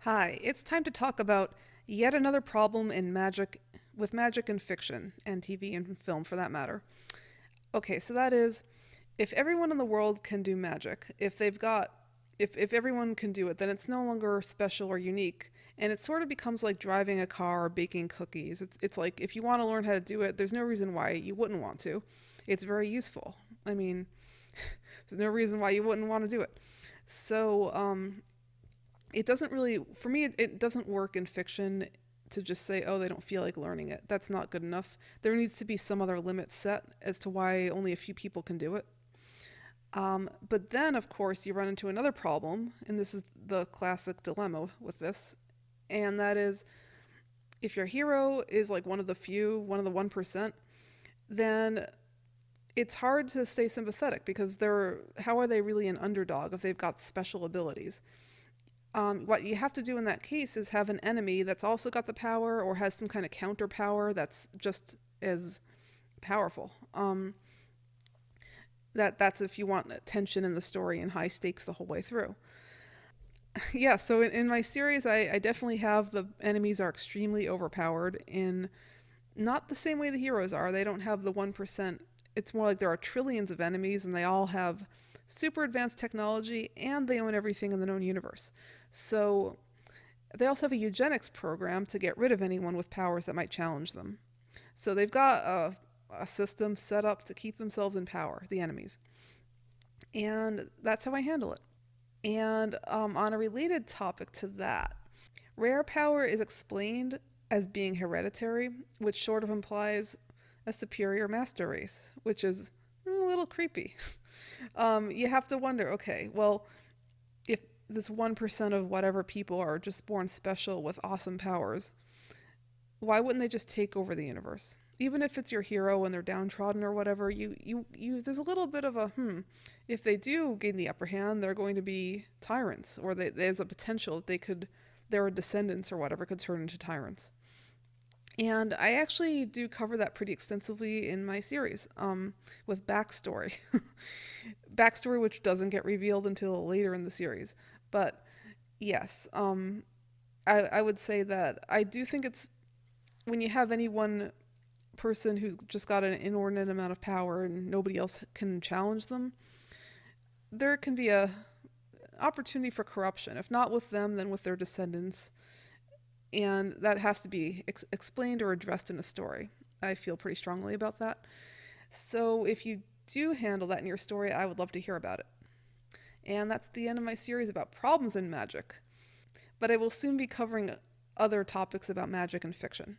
Hi, it's time to talk about yet another problem in magic, with magic and fiction, and TV and film for that matter. Okay, so that is, if everyone in the world can do magic, if everyone can do it, then it's no longer special or unique, and it sort of becomes like driving a car or baking cookies. It's like if you want to learn how to do it, there's no reason why you wouldn't want to. It's very useful. I mean, there's no reason why you wouldn't want to do it. So, it doesn't really, for me, it doesn't work in fiction to just say, oh, they don't feel like learning it. That's not good enough. There needs to be some other limit set as to why only a few people can do it. But then, of course, you run into another problem, and this is the classic dilemma with this, and that is if your hero is like one of the few, one of the 1%, then it's hard to stay sympathetic because how are they really an underdog if they've got special abilities? What you have to do in that case is have an enemy that's also got the power or has some kind of counter power that's just as powerful. That's if you want tension in the story and high stakes the whole way through. Yeah, so in my series, I definitely have the enemies are extremely overpowered in not the same way the heroes are. They don't have the 1%. It's more like there are trillions of enemies and they all have super advanced technology and they own everything in the known universe. So they also have a eugenics program to get rid of anyone with powers that might challenge them. So they've got a system set up to keep themselves in power, the enemies. And that's how I handle it. And on a related topic to that, rare power is explained as being hereditary, which sort of implies a superior master race, which is a little creepy. You have to wonder, okay, well, if this 1% of whatever people are just born special with awesome powers, why wouldn't they just take over the universe? Even if it's your hero and they're downtrodden or whatever, there's a little bit of a if they do gain the upper hand, they're going to be tyrants, or there's a potential that their descendants or whatever could turn into tyrants. And I actually do cover that pretty extensively in my series, with backstory. Backstory which doesn't get revealed until later in the series. But yes, I would say that I do think it's when you have any one person who's just got an inordinate amount of power and nobody else can challenge them, there can be a opportunity for corruption. If not with them, then with their descendants, and that has to be explained or addressed in a story. I feel pretty strongly about that. So if you do handle that in your story, I would love to hear about it. And that's the end of my series about problems in magic. But I will soon be covering other topics about magic and fiction.